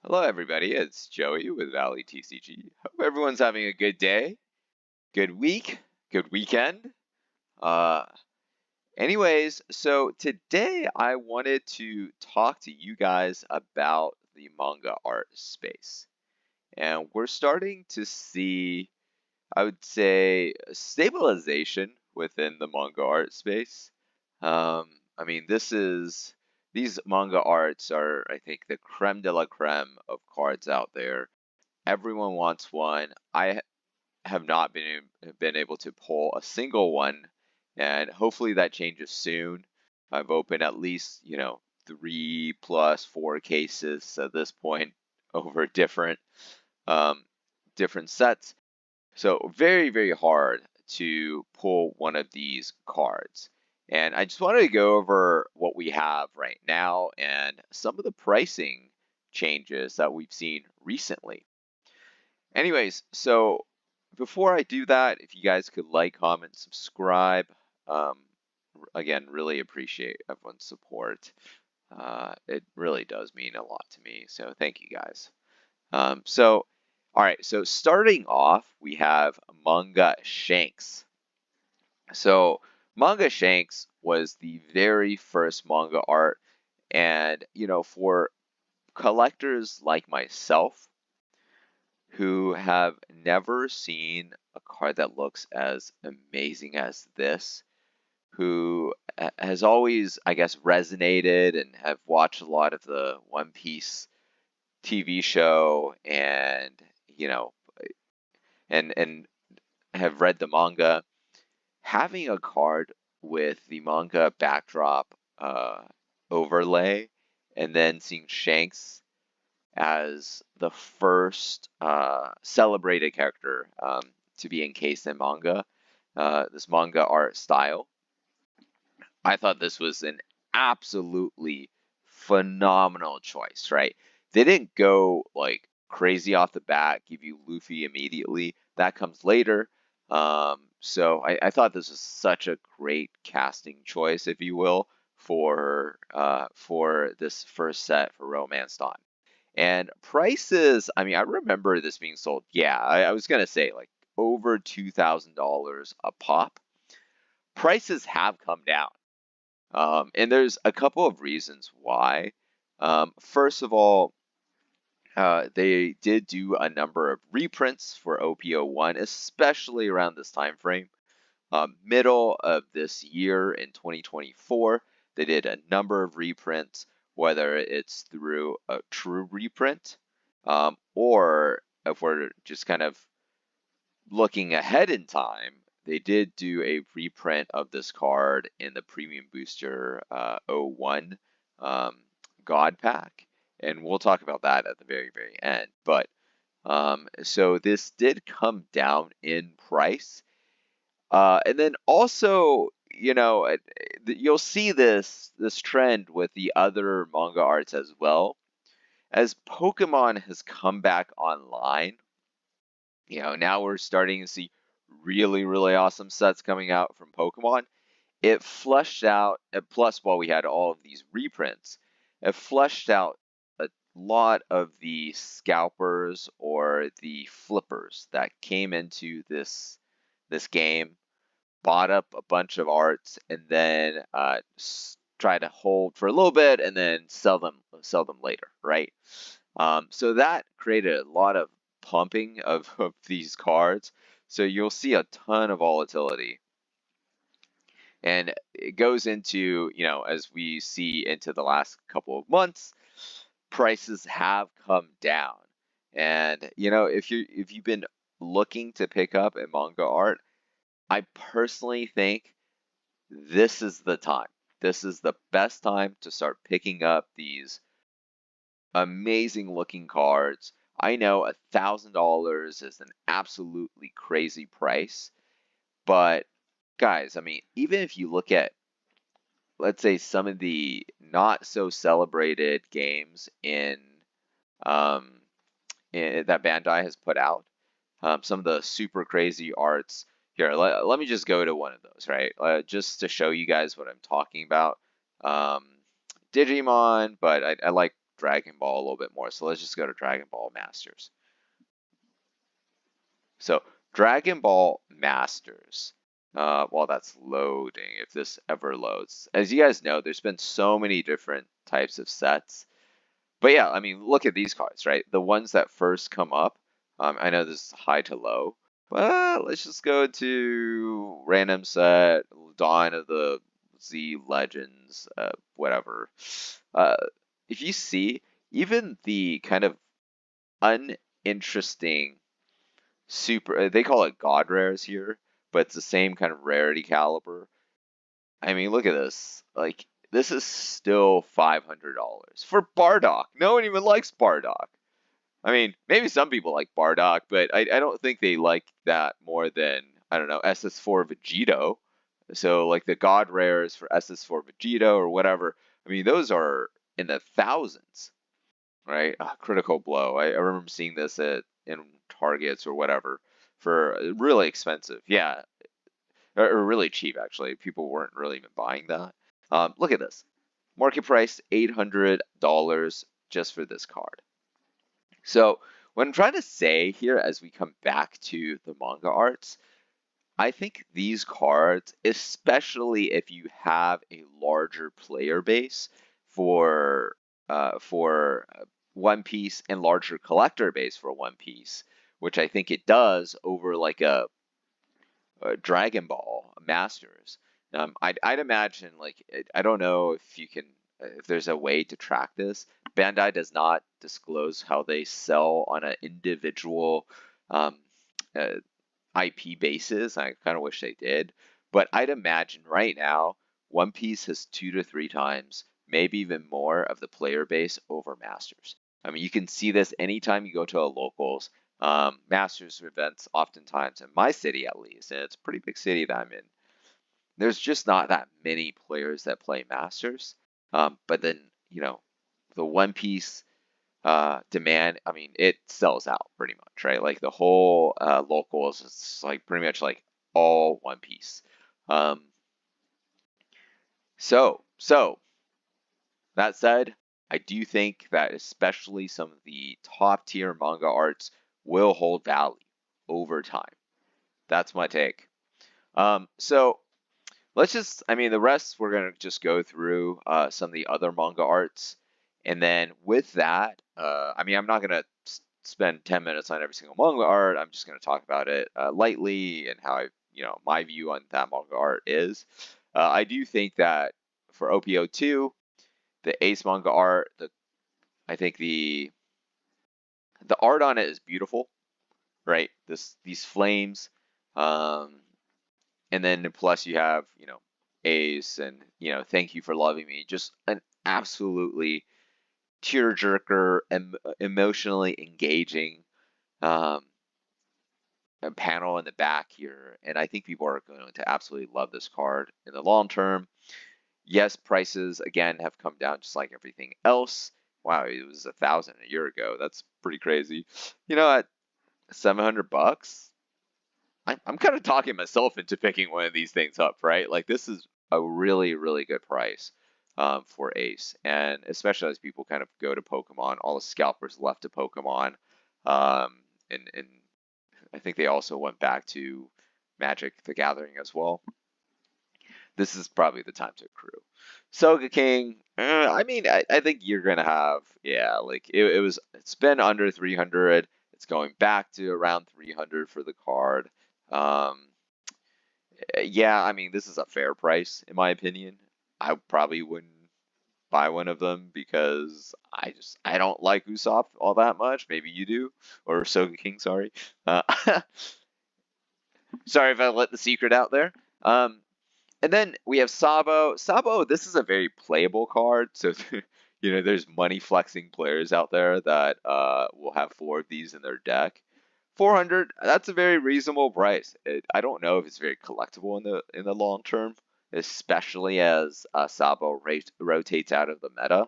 Hello, everybody. It's Joey with Valley TCG. Hope everyone's having a good day, good week, good weekend. Uh, so today I wanted to talk to you guys about the manga art space. And we're starting to see, I would say, stabilization within the manga art space. I mean, these manga arts are, I think, the creme de la creme of cards out there. Everyone wants one. I have not been able to pull a single one, and hopefully that changes soon. I've opened at least, 3 plus 4 cases at this point over um, different sets. So very, very hard to pull one of these cards. And I just wanted to go over what we have right now and some of the pricing changes that we've seen recently. Anyways, so before I do that, if you guys could like, comment, subscribe, um, again, really appreciate everyone's support. It really does mean a lot to me, so thank you guys. All right, so starting off, we have Manga Shanks. So Manga Shanks was the very first manga art, and for collectors like myself, who have never seen a card that looks as amazing as this, who has always, I guess, resonated and have watched a lot of the One Piece TV show and, you know, and have read the manga, having a card with the manga backdrop overlay and then seeing Shanks as the first celebrated character to be encased in manga, this manga art style. I thought this was an absolutely phenomenal choice, right? They didn't go like crazy off the bat, give you Luffy immediately. That comes later. So I thought this was such a great casting choice, if you will, for this first set for Romance Dawn. And prices, I mean, I remember this being sold. Yeah, I was gonna say like over $2,000 a pop. Prices have come down, and there's a couple of reasons why. First of all, they did do a number of reprints for OPO1, especially around this time frame. Middle of this year in 2024, they did a number of reprints, whether it's through a true reprint, or if we're just kind of looking ahead in time, they did do a reprint of this card in the Premium Booster 01 um, God Pack, and we'll talk about that at the very, very end. But so this did come down in price. And then also, you'll see this trend with the other manga arts as well. As Pokemon has come back online, now we're starting to see really, really awesome sets coming out from Pokemon. It flushed out, and plus, while we had all of these reprints, it flushed out a lot of the scalpers or the flippers that came into this game, bought up a bunch of arts, and then try to hold for a little bit and then sell them later, right? So that created a lot of pumping of these cards. So you'll see a ton of volatility. And it goes into, as we see into the last couple of months, prices have come down. And, if you've been looking to pick up a manga art, I personally think this is the time. This is the best time to start picking up these amazing looking cards. I know $1,000 is an absolutely crazy price, but guys, I mean, even if you look at, let's say, some of the not so celebrated games um, that Bandai has put out, some of the super crazy arts. Here, let me just go to one of those, right? Just to show you guys what I'm talking about. Digimon, but I like Dragon Ball a little bit more. So let's just go to Dragon Ball Masters. So Dragon Ball Masters, while that's loading, if this ever loads, as you guys know, there's been so many different types of sets. But yeah, I mean, look at these cards, right? The ones that first come up. I know this is high to low, but let's just go to random set, Dawn of the Z Legends, whatever. Uh, if you see, even the kind of uninteresting super, they call it God rares here, but it's the same kind of rarity caliber. I mean, look at this. Like, this is still $500 for Bardock. No one even likes Bardock. I mean, maybe some people like Bardock, but I don't think they like that more than, I don't know, SS4 Vegito. So, like, the God rares for SS4 Vegito or whatever, I mean, those are in the thousands, right? Critical Blow. I remember seeing this in Targets or whatever for really expensive. Yeah, or really cheap, actually. People weren't really even buying that. Look at this. Market price, $800 just for this card. So what I'm trying to say here as we come back to the manga arts, I think these cards, especially if you have a larger player base for One Piece and larger collector base for One Piece, which I think it does over like a Dragon Ball Masters. I'd imagine like I don't know if you can if there's a way to track this. Bandai does not disclose how they sell on an individual um, uh, IP basis. I kind of wish they did, but I'd imagine right now One Piece has 2 to 3 times, maybe even more of the player base over Masters. I mean, you can see this anytime you go to a locals. Masters events, oftentimes in my city at least, and it's a pretty big city that I'm in, there's just not that many players that play Masters. But then, the One Piece demand, I mean, it sells out pretty much, right? Like the whole locals, it's like pretty much like all One Piece. Um, so that said, I do think that especially some of the top tier manga arts will hold value over time. That's my take. So I mean, the rest we're going to just go through some of the other manga arts. And then with that, I mean, I'm not going to spend 10 minutes on every single manga art. I'm just going to talk about it lightly and how my view on that manga art is. I do think that for OPO2, the Ace manga art, I think the art on it is beautiful, right? These flames, and then plus you have Ace and Thank You for Loving Me, just an absolutely tearjerker, emotionally engaging um, a panel in the back here, and I think people are going to absolutely love this card in the long term. Yes, prices again have come down just like everything else. Wow, it was 1,000 a year ago. That's pretty crazy. At $700, I'm kind of talking myself into picking one of these things up, right? Like this is a really, really good price for Ace, and especially as people kind of go to Pokemon, all the scalpers left to Pokemon, and I think they also went back to Magic the Gathering as well. This is probably the time to accrue. Soga King, I mean, I think you're gonna have, yeah, like it's been under 300. It's going back to around 300 for the card. Um, yeah, I mean, this is a fair price in my opinion. I probably wouldn't buy one of them because I don't like Usopp all that much. Maybe you do, or Soga King, sorry. Sorry if I let the secret out there. And then we have Sabo. Sabo, this is a very playable card. So, there's money flexing players out there that will have 4 of these in their deck. 400, that's a very reasonable price. I don't know if it's very collectible in the long term, especially as Sabo rotates out of the meta.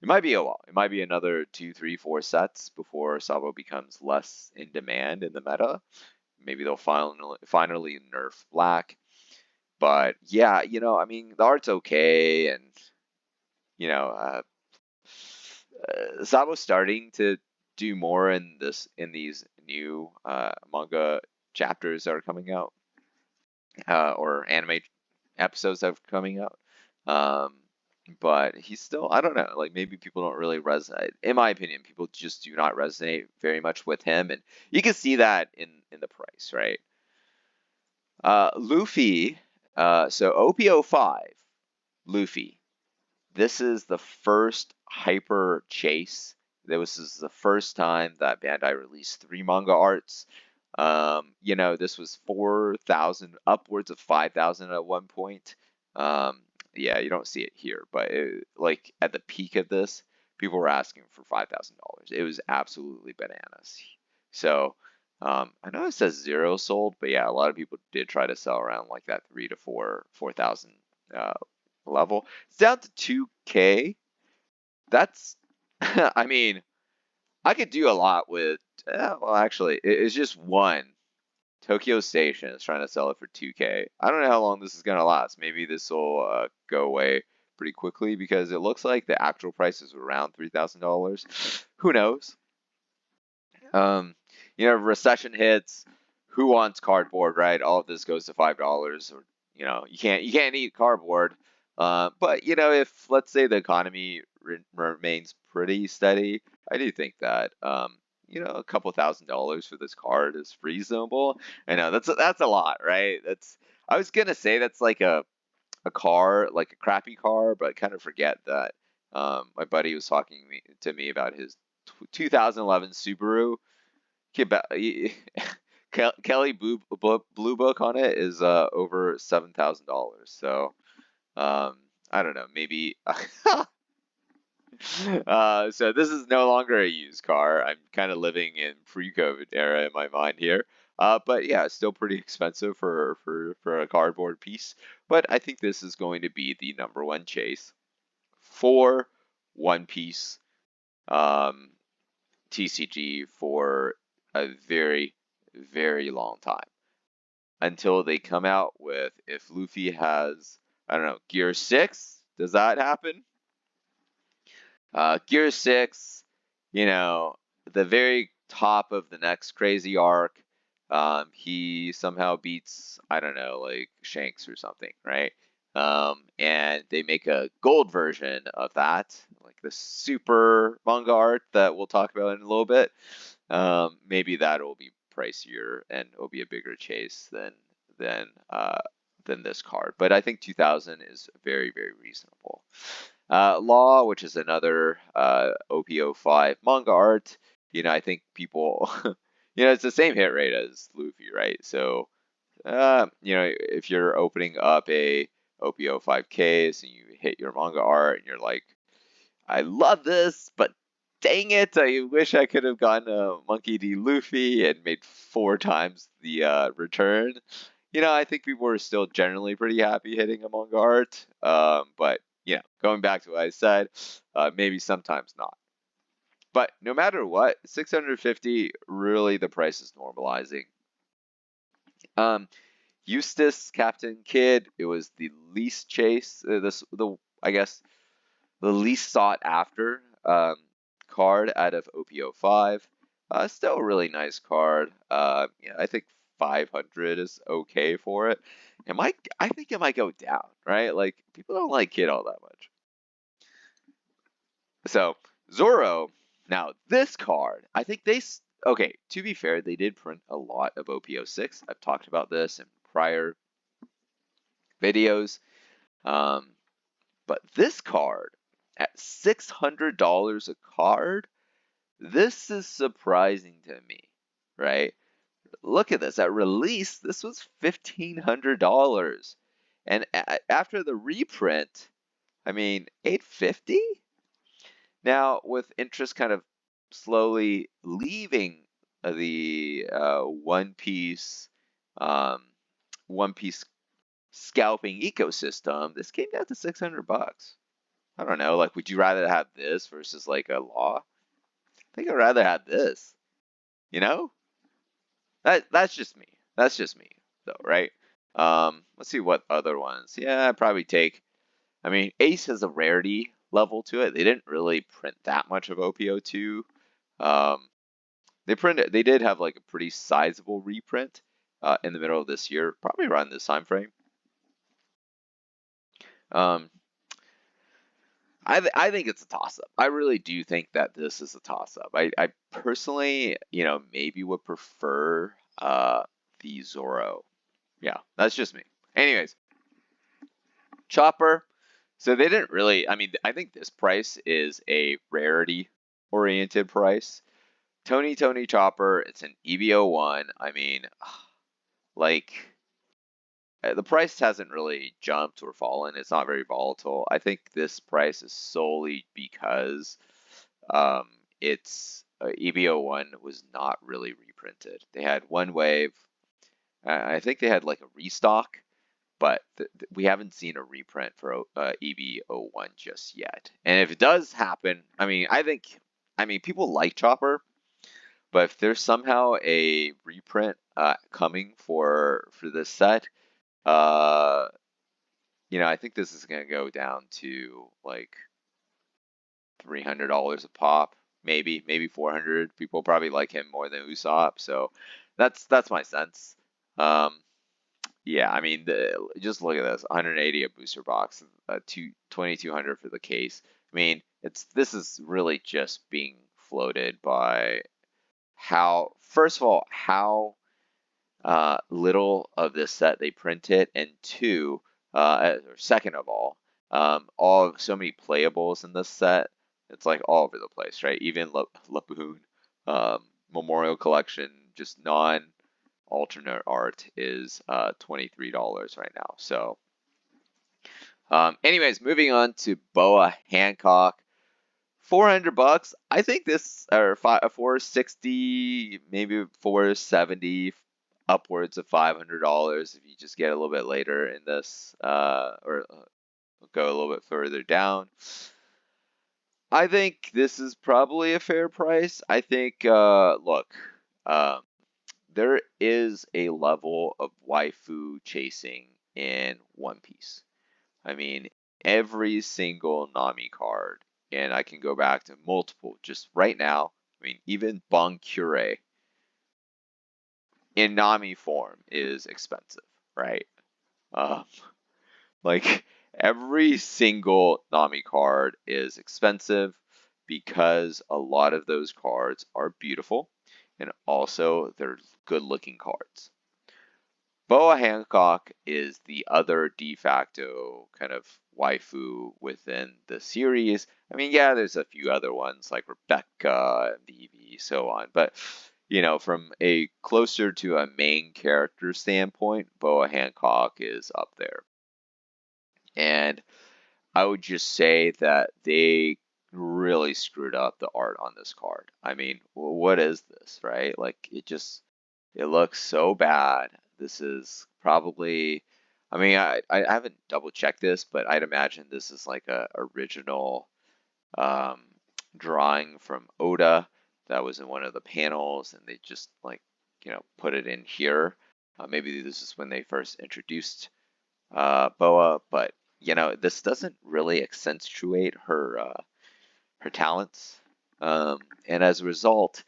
It might be a while. It might be another 2, 3, 4 sets before Sabo becomes less in demand in the meta. Maybe they'll finally nerf black. But yeah, I mean, the art's okay, and you know, uh, Sabo's starting to do more in these new manga chapters that are coming out, or anime episodes that are coming out. Um, but he's still, I don't know, like maybe people don't really resonate. In my opinion, people just do not resonate very much with him, and you can see that in the price, right? Luffy, so OPO5, Luffy. This is the first hyper chase. This is the first time that Bandai released 3 manga arts. This was 4,000, upwards of 5,000 at one point. Yeah, you don't see it here, but like at the peak of this, people were asking for $5,000. It was absolutely bananas. So I know it says 0 sold, but yeah, a lot of people did try to sell around like that 4,000 level. It's down to 2K. That's, I mean, I could do a lot with, well, actually, it's just one. Tokyo Station is trying to sell it for 2K. I don't know how long this is going to last. Maybe this will go away pretty quickly because it looks like the actual price is around $3,000. Who knows? Recession hits. Who wants cardboard, right? All of this goes to $5, or you can't eat cardboard. But if let's say the economy remains pretty steady, I do think that a couple $1,000s for this card is reasonable. I know that's a lot, right? I was gonna say that's like a car, like a crappy car, but I kind of forget that my buddy was talking to me about his 2011 Subaru. Kelly Blue Book on it is over $7,000. So I don't know, maybe. So this is no longer a used car. I'm kind of living in pre-COVID era in my mind here. But yeah, it's still pretty expensive for a cardboard piece. But I think this is going to be the #1 chase for One Piece TCG for a very, very long time, until they come out with, if Luffy has, I don't know, Gear 6, does that happen? Gear 6, the very top of the next crazy arc, he somehow beats, I don't know, like Shanks or something, right? And they make a gold version of that, like the super manga art that we'll talk about in a little bit. Maybe that will be pricier and it'll be a bigger chase than this card. But I think 2,000 is very, very reasonable. Law, which is another OPO5 manga art. I think people, it's the same hit rate as Luffy, right? So, if you're opening up a OPO5 case and you hit your manga art and you're like, I love this, but dang it, I wish I could have gotten a Monkey D. Luffy and made 4 times the return. I think people are still generally pretty happy hitting a manga art. But going back to what I said, maybe sometimes not. But no matter what, 650, really the price is normalizing. Eustace, Captain Kidd, it was the least chase, I guess the least sought after card out of OPO5. Still a really nice card. I think 500 is okay for it. I think it might go down, right? Like, people don't like Kid all that much. So, Zoro, now this card, I think okay, to be fair, they did print a lot of OPO6. I've talked about this in prior videos. But this card, at $600 a card, this is surprising to me, right? Look at this. At release, this was $1,500. And after the reprint, I mean, $850? Now, with interest kind of slowly leaving the One Piece scalping ecosystem, this came down to $600. I don't know, like, would you rather have this versus like a Law? I think I'd rather have this. That's just me. That's just me, though, right? Let's see what other ones. Yeah, I'd probably take. I mean, Ace has a rarity level to it. They didn't really print that much of OPO2. Um, they did have like a pretty sizable reprint in the middle of this year, probably around this time frame. Um, I think it's a toss-up. I really do think that this is a toss-up. I personally, maybe would prefer the Zorro. Yeah, that's just me. Anyways, Chopper. So they didn't really, I think this price is a rarity-oriented price. Tony Chopper, it's an EBO1. Like, the price hasn't really jumped or fallen. It's not very volatile. I think this price is solely because it's EBO1 was not really reprinted. They had one wave. I think they had like a restock, but we haven't seen a reprint for EBO1 just yet. And if it does happen, people like Chopper, but if there's somehow a reprint coming for this set, I think this is gonna go down to like $300 a pop, maybe 400. People probably like him more than Usopp, so that's my sense. Yeah, just look at this: 180 a booster box, 2,200 for the case. This is really just being floated by first of all, how little of this set they printed, and two, or second of all so many playables in this set. It's like all over the place, right? Even Lapoon, Memorial Collection, just non-alternate art is $23 right now. So, anyways, moving on to Boa Hancock. $400. I think this, or 460, maybe 470, upwards of $500 if you just get a little bit later in this, or go a little bit further down. I think this is probably a fair price. I think, look, there is a level of waifu chasing in One Piece. Every single Nami card, and I can go back to multiple just right now. Even Bon Cure in Nami form is expensive, right? Like every single Nami card is expensive because a lot of those cards are beautiful and also they're good looking cards. Boa Hancock is the other de facto kind of waifu within the series. Yeah, there's a few other ones like Rebecca, Vivi, so on, but from a closer to a main character standpoint, Boa Hancock is up there. And I would just say that they really screwed up the art on this card. What is this, right? Like, it looks so bad. This is probably, I haven't double checked this, but I'd imagine this is like a original drawing from Oda that was in one of the panels, and they just put it in here. Maybe this is when they first introduced Boa, but this doesn't really accentuate her talents, and as a result,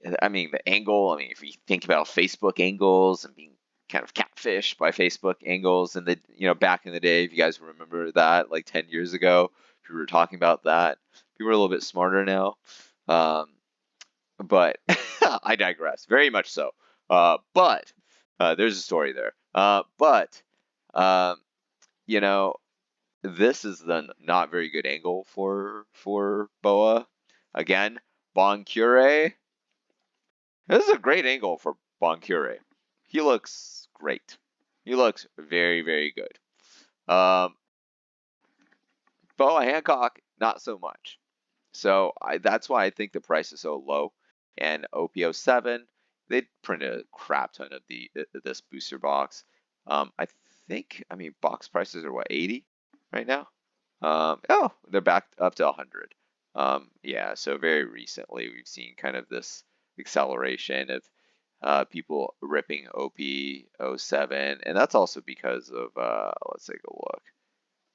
the angle. If you think about Facebook angles and being kind of catfished by Facebook angles, and back in the day, if you guys remember that, like 10 years ago, if we were talking about that, people are a little bit smarter now. But I digress, very much so. But there's a story there. This is the not very good angle for Boa. Again, Bon Cure. This is a great angle for Bon Cure. He looks great. He looks very, very good. Boa Hancock, not so much. So that's why I think the price is so low. And OPO7, they printed a crap ton of this booster box. Box prices are what, 80 right now? Oh, they're back up to 100. Yeah, so very recently we've seen kind of this acceleration of people ripping OP07, and that's also because of let's take a look,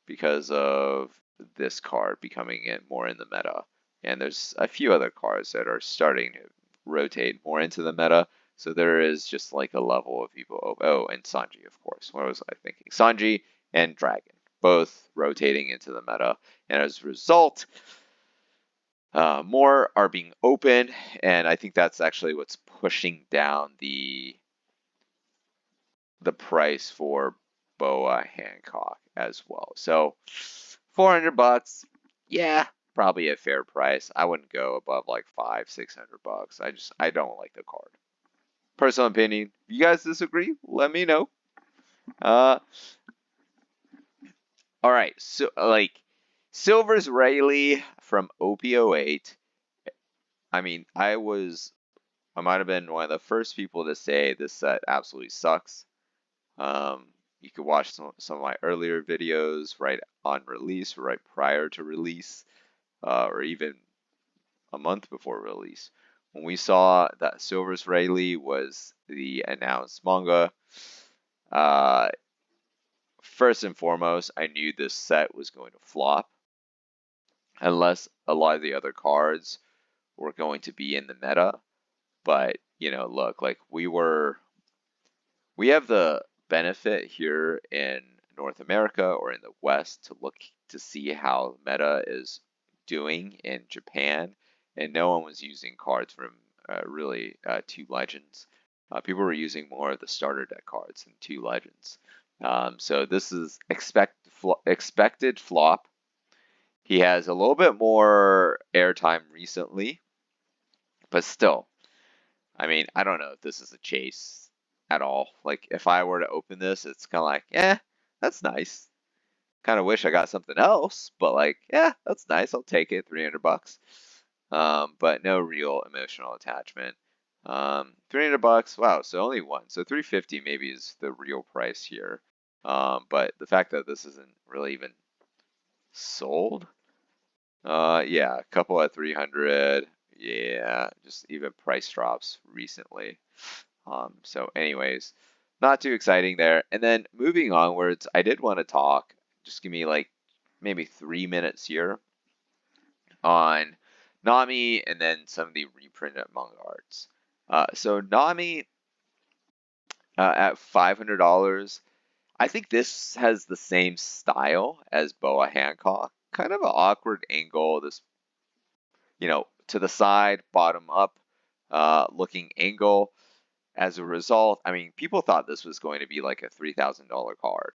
because of this card becoming more in the meta. And there's a few other cards that are starting to rotate more into the meta. So there is just like a level of people. Oh, and Sanji, of course. What was I thinking? Sanji and Dragon, both rotating into the meta. And as a result, more are being open. And I think that's actually what's pushing down the price for Boa Hancock as well. So $400, yeah, probably a fair price. I wouldn't go above like $500-600. I don't like the card. Personal opinion. If you guys disagree, let me know. All right, so like Silver's Rayleigh from OP08. I mean, I might have been one of the first people to say this set absolutely sucks. You could watch some of my earlier videos right on release, right prior to release, or even a month before release. When we saw that Silver's Rayleigh was the announced manga, first and foremost, I knew this set was going to flop unless a lot of the other cards were going to be in the meta. But, look, like we have the benefit here in North America or in the West to look to see how meta is doing in Japan, and no one was using cards from really two legends. People were using more of the starter deck cards than two legends. So this is expected flop. He has a little bit more airtime recently, but still, I mean, I don't know if this is a chase at all. Like, if I were to open this, it's kind of like, yeah, that's nice. Kind of wish I got something else, but like, yeah, that's nice. I'll take it, $300. But no real emotional attachment. $300, wow, so only one. So $350 maybe is the real price here. But the fact that this isn't really even sold, yeah, a couple at 300. Yeah, just even price drops recently. So anyways, not too exciting there. And then moving onwards, I did want to talk, just give me like maybe 3 minutes here on Nami and then some of the reprinted manga arts. So Nami at $500, I think this has the same style as Boa Hancock. Kind of an awkward angle, this, to the side, bottom up looking angle. As a result, I mean, people thought this was going to be like a $3,000 card.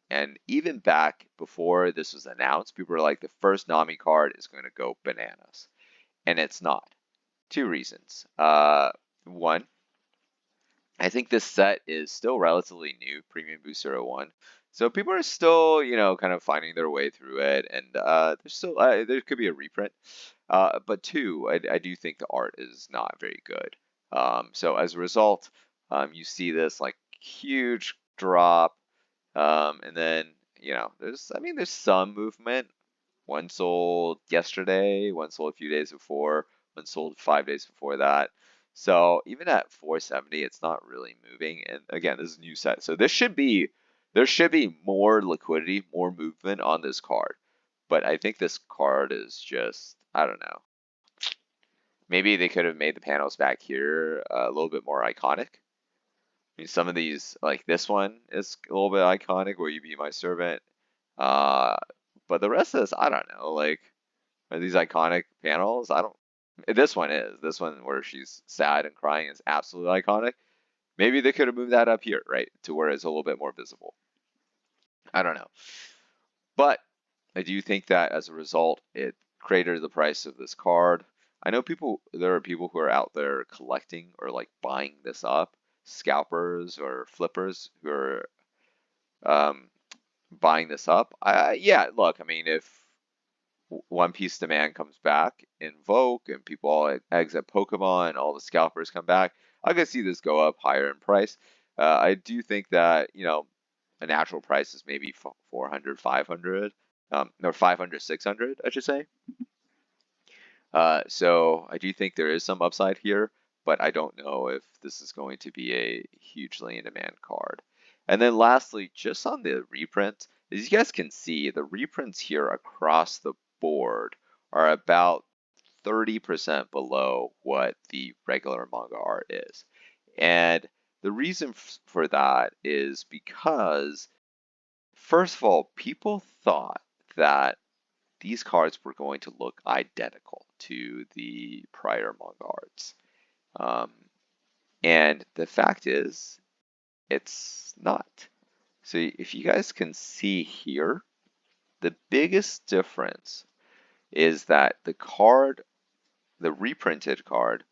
And even back before this was announced, people were like, the first Nami card is going to go bananas. And it's not. Two reasons. One, I think this set is still relatively new, Premium Booster 01. So people are still, kind of finding their way through it. And there's still, there could be a reprint. But two, I do think the art is not very good. So as a result, you see this like huge drop, and then there's some movement. One sold yesterday, one sold a few days before, one sold 5 days before that. So even at 470, it's not really moving. And again, this is a new set, so there should be more liquidity, more movement on this card. But I think this card is just, I don't know. Maybe they could have made the panels back here a little bit more iconic. I mean, some of these, like this one, is a little bit iconic, Will You Be My Servant? But the rest of this, I don't know. Like, are these iconic panels? I don't. This one is. This one where she's sad and crying is absolutely iconic. Maybe they could have moved that up here, right, to where it's a little bit more visible. I don't know. But I do think that as a result, it cratered the price of this card. I know there are people who are out there collecting or like buying this up, scalpers or flippers who are buying this up. Yeah, look, I mean, if One Piece demand comes back in Vogue and people all exit Pokemon and all the scalpers come back, I could see this go up higher in price. I do think that, a natural price is maybe 400, 500, or 500, 600, I should say. So I do think there is some upside here, but I don't know if this is going to be a hugely in demand card. And then lastly, just on the reprint, As you guys can see, the reprints here across the board are about 30% below what the regular manga art is. And the reason for that is because, first of all, people thought that these cards were going to look identical to the prior manga arts. Um, and the fact is, it's not. So if you guys can see here, the biggest difference is that the reprinted card,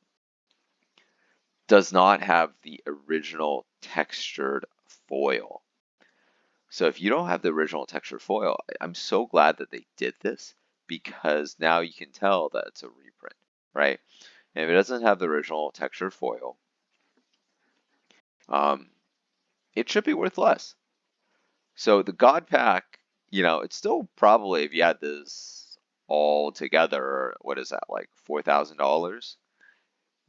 does not have the original textured foil. So if you don't have the original textured foil, I'm so glad that they did this, because now you can tell that it's a reprint, right? And if it doesn't have the original textured foil, it should be worth less. So the God Pack, it's still probably, if you had this all together, what is that, like $4,000?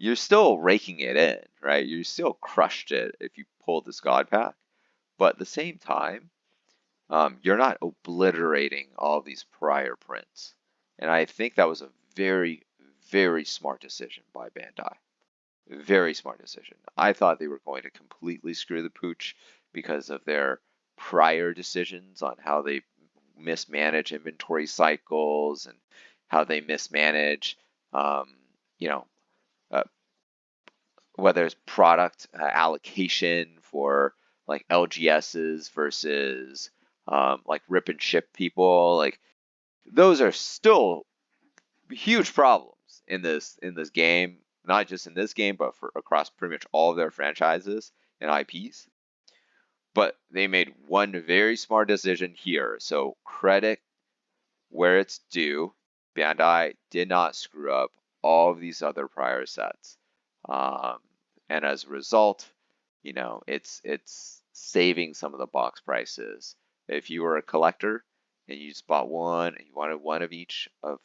You're still raking it in, right? You still crushed it if you pulled this God Pack. But at the same time, you're not obliterating all these prior prints. And I think that was a very, very smart decision by Bandai. Very smart decision. I thought they were going to completely screw the pooch because of their prior decisions on how they mismanage inventory cycles and how they mismanage, you know, uh, whether it's product allocation for like LGSs versus like rip and ship people. Like, those are still huge problems in this game, not just in this game, but for across pretty much all of their franchises and IPs. But they made one very smart decision here, so credit where it's due. Bandai did not screw up all of these other prior sets, um, and as a result, it's saving some of the box prices. If you were a collector and you just bought one and you wanted one of each of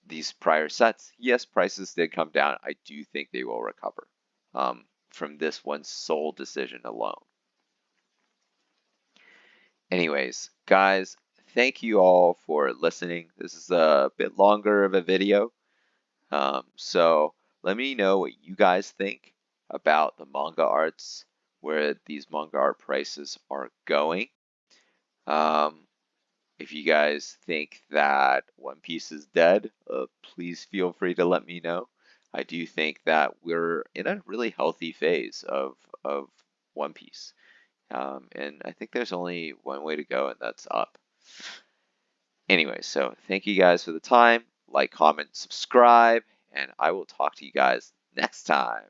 these prior sets, yes, prices did come down. I do think they will recover from this one sole decision alone. Anyways, guys, thank you all for listening. This is a bit longer of a video, so let me know what you guys think about the manga arts, where these manga art prices are going. If you guys think that One Piece is dead, please feel free to let me know. I do think that we're in a really healthy phase of One Piece. And I think there's only one way to go, and that's up. Anyway, so thank you guys for the time. Like, comment, subscribe, and I will talk to you guys next time.